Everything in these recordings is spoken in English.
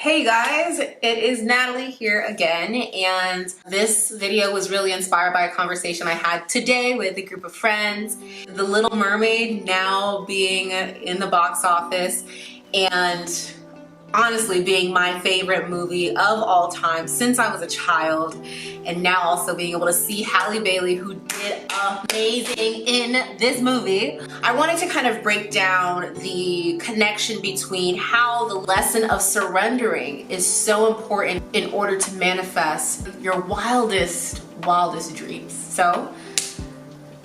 Hey guys, it is Natalie here again, and this video was really inspired by a conversation I had today with a group of friends. The Little Mermaid now being in the box office and honestly being my favorite movie of all time since I was a child, and now also being able to see Halle Bailey, who did amazing in this movie. I wanted to kind of break down the connection between how the lesson of surrendering is so important in order to manifest your wildest dreams. So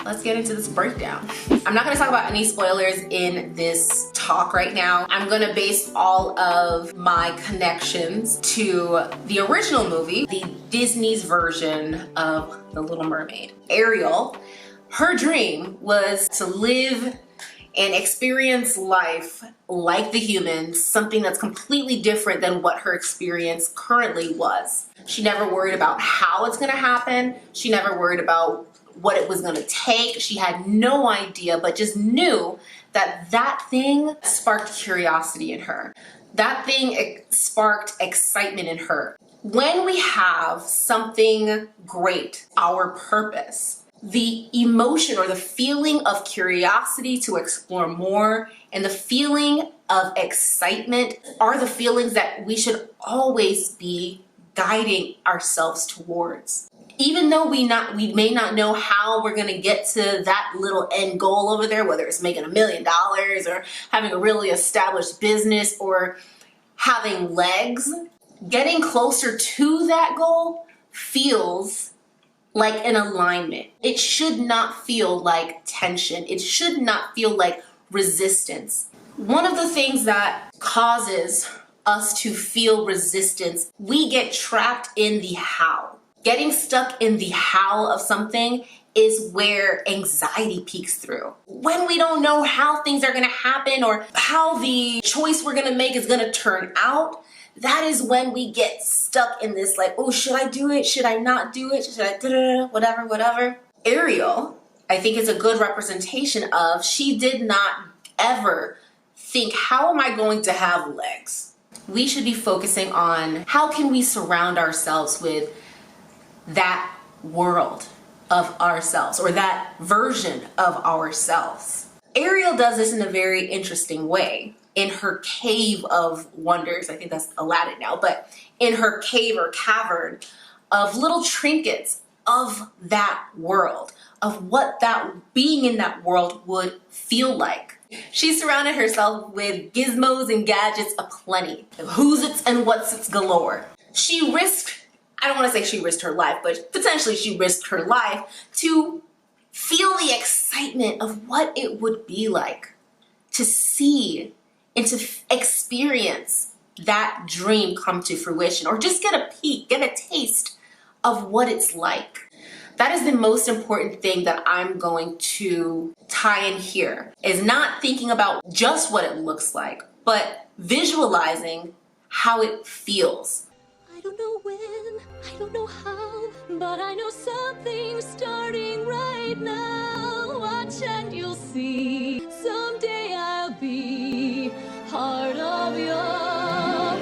let's get into this breakdown. I'm not gonna talk about any spoilers in this talk right now. I'm gonna base all of my connections to the original movie, the Disney's version of The Little Mermaid. Ariel, her dream was to live and experience life like the humans, something that's completely different than what her experience currently was. She never worried about how it's gonna happen. She never worried about what it was gonna take. She had no idea, but just knew that that thing sparked curiosity in her. That thing sparked excitement in her. When we have something great, our purpose, the emotion or the feeling of curiosity to explore more and the feeling of excitement are the feelings that we should always be guiding ourselves towards. Even though we may not know how we're gonna get to that little end goal over there, whether it's making $1 million or having a really established business or having legs, getting closer to that goal feels like an alignment. It should not feel like tension. It should not feel like resistance. One of the things that causes us to feel resistance, we get trapped in the how. Getting stuck in the how of something is where anxiety peeks through. When we don't know how things are gonna happen or how the choice we're gonna make is gonna turn out, that is when we get stuck in this like, oh, should I do it? Should I not do it? Should I whatever. Ariel, I think, is a good representation of, she did not ever think, how am I going to have legs? We should be focusing on how can we surround ourselves with that world of ourselves or that version of ourselves. Ariel does this in a very interesting way in her cave of wonders. I think that's Aladdin now, but in her cave or cavern of little trinkets of that world, of what that being in that world would feel like. She surrounded herself with gizmos and gadgets aplenty, who's its and what's its galore. She risked, I don't want to say she risked her life, but potentially she risked her life to feel the excitement of what it would be like to see and to experience that dream come to fruition, or just get a peek, get a taste of what it's like. That is the most important thing that I'm going to tie in here, is not thinking about just what it looks like, but visualizing how it feels. I don't know when, I don't know how, but I know something's starting right now. Watch and you'll see, someday I'll be part of your world.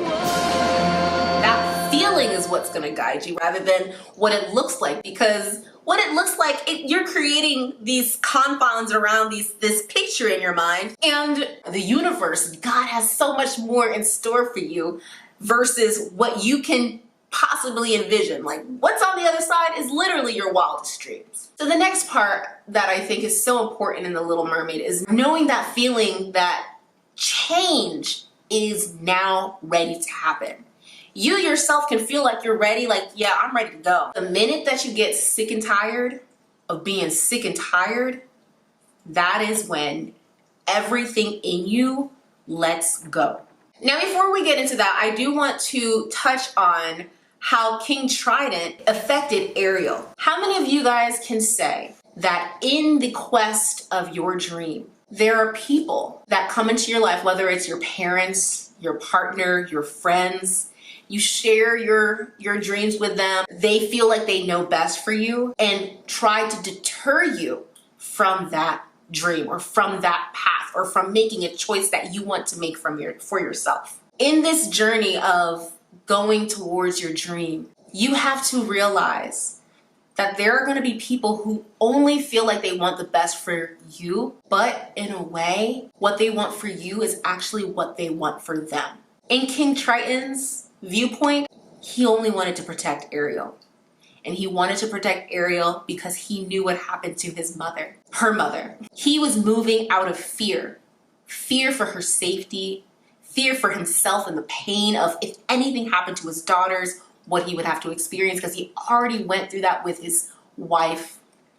That feeling is what's gonna guide you rather than what it looks like, because what it looks like, you're creating these confines around this picture in your mind, and the universe, God has so much more in store for you versus what you can possibly envision. Like, what's on the other side is literally your wildest dreams. So the next part that I think is so important in The Little Mermaid is knowing that feeling that change is now ready to happen. You yourself can feel like you're ready, like, yeah, I'm ready to go. The minute that you get sick and tired of being sick and tired, that is when everything in you lets go. Now, before we get into that, I do want to touch on how King Triton affected Ariel. How many of you guys can say that in the quest of your dream, there are people that come into your life, whether it's your parents, your partner, your friends, you share your dreams with them, they feel like they know best for you and try to deter you from that dream or from that path or from making a choice that you want to make for yourself. In this journey of going towards your dream, you have to realize that there are going to be people who only feel like they want the best for you, but in a way, what they want for you is actually what they want for them. In King Triton's viewpoint, he only wanted to protect Ariel. And he wanted to protect Ariel because he knew what happened to his mother, her mother. He was moving out of fear. Fear for her safety, fear for himself and the pain of if anything happened to his daughters, what he would have to experience, because he already went through that with his wife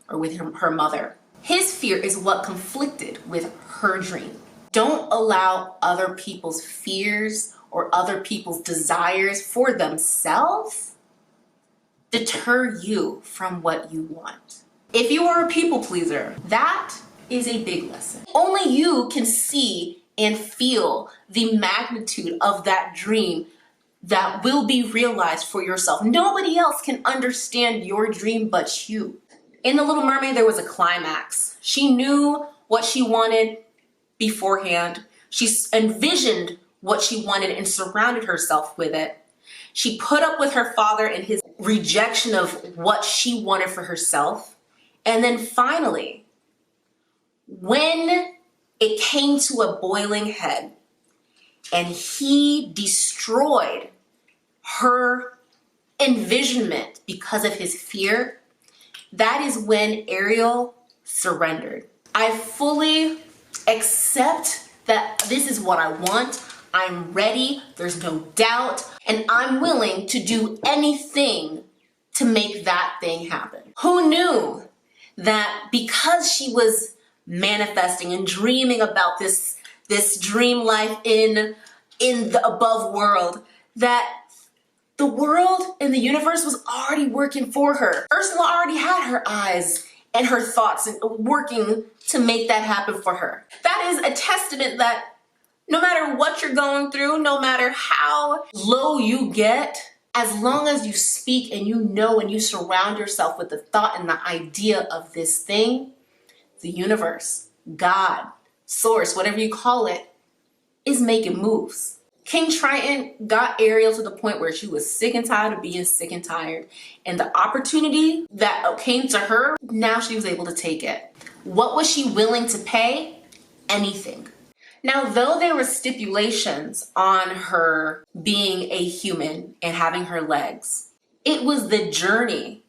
or with her mother. His fear is what conflicted with her dream. Don't allow other people's fears or other people's desires for themselves deter you from what you want. If you are a people pleaser, that is a big lesson. Only you can see and feel the magnitude of that dream that will be realized for yourself. Nobody else can understand your dream but you. In The Little Mermaid, there was a climax. She knew what she wanted beforehand. She envisioned what she wanted and surrounded herself with it. She put up with her father and his rejection of what she wanted for herself. And then finally, when it came to a boiling head and he destroyed her envisionment because of his fear, that is when Ariel surrendered. I fully accept that this is what I want. I'm ready. There's no doubt. And I'm willing to do anything to make that thing happen. Who knew that because she was manifesting and dreaming about this dream life in the above world, that the world and the universe was already working for her. Ursula already had her eyes and her thoughts working to make that happen for her. That is a testament that no matter what you're going through, no matter how low you get, as long as you speak and you know and you surround yourself with the thought and the idea of this thing, the universe, God, source, whatever you call it, is making moves. King Triton got Ariel to the point where she was sick and tired of being sick and tired. And the opportunity that came to her, now she was able to take it. What was she willing to pay? Anything. Now, though there were stipulations on her being a human and having her legs, it was the journey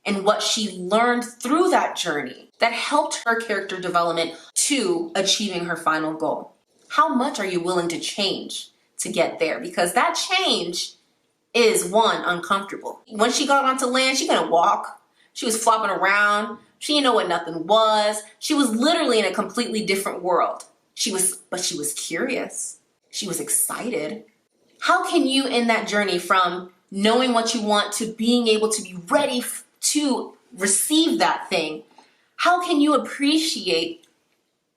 and what she learned through that journey that helped her character development to achieving her final goal. How much are you willing to change to get there? Because that change is, one, uncomfortable. When she got onto land, she couldn't walk. She was flopping around. She didn't know what nothing was. She was literally in a completely different world. But she was curious. She was excited. How can you, in that journey from knowing what you want to being able to be ready to receive that thing, how can you appreciate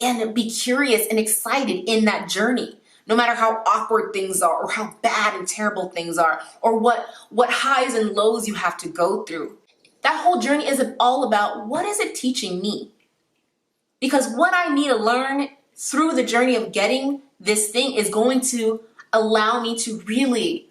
and be curious and excited in that journey? No matter how awkward things are or how bad and terrible things are or what highs and lows you have to go through. That whole journey is all about what is it teaching me? Because what I need to learn through the journey of getting this thing is going to allow me to really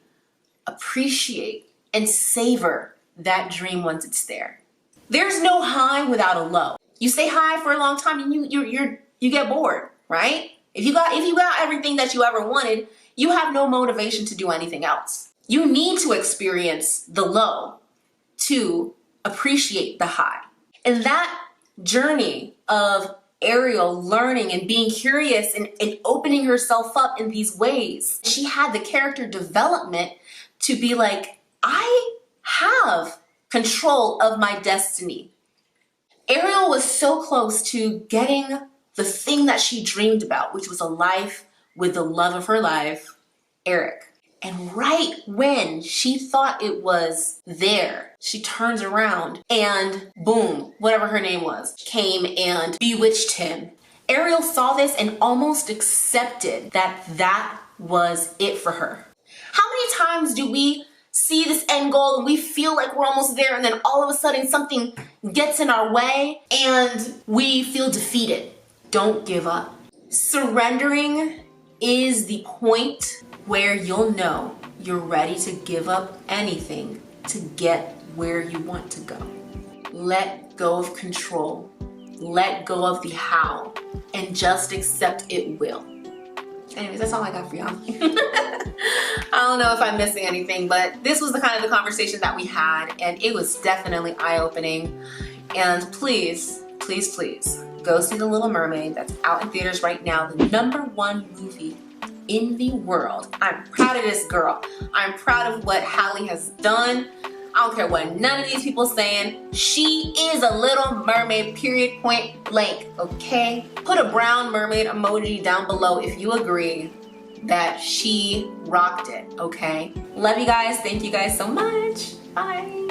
appreciate and savor that dream once it's there. There's no high without a low. You stay high for a long time and you get bored, right? If you got everything that you ever wanted, you have no motivation to do anything else. You need to experience the low to appreciate the high. And that journey of Ariel learning and being curious and opening herself up in these ways, she had the character development to be like, I have control of my destiny. Ariel was so close to getting the thing that she dreamed about, which was a life with the love of her life, Eric. And right when she thought it was there, she turns around and boom, whatever her name was, came and bewitched him. Ariel saw this and almost accepted that that was it for her. How many times do we see this end goal and we feel like we're almost there and then all of a sudden something gets in our way and we feel defeated? Don't give up. Surrendering is the point where you'll know you're ready to give up anything to get where you want to go. Let go of control. Let go of the how and just accept it will. Anyways, that's all I got for y'all. I don't know if I'm missing anything, but this was the kind of the conversation that we had, and it was definitely eye-opening. And please, please, please go see The Little Mermaid. That's out in theaters right now, the #1 movie in the world. I'm proud of this girl. I'm proud of what Halle has done. I don't care what none of these people saying. She is a Little Mermaid, period, point blank, okay? Put a brown mermaid emoji down below if you agree that she rocked it, okay? Love you guys. Thank you guys so much. Bye.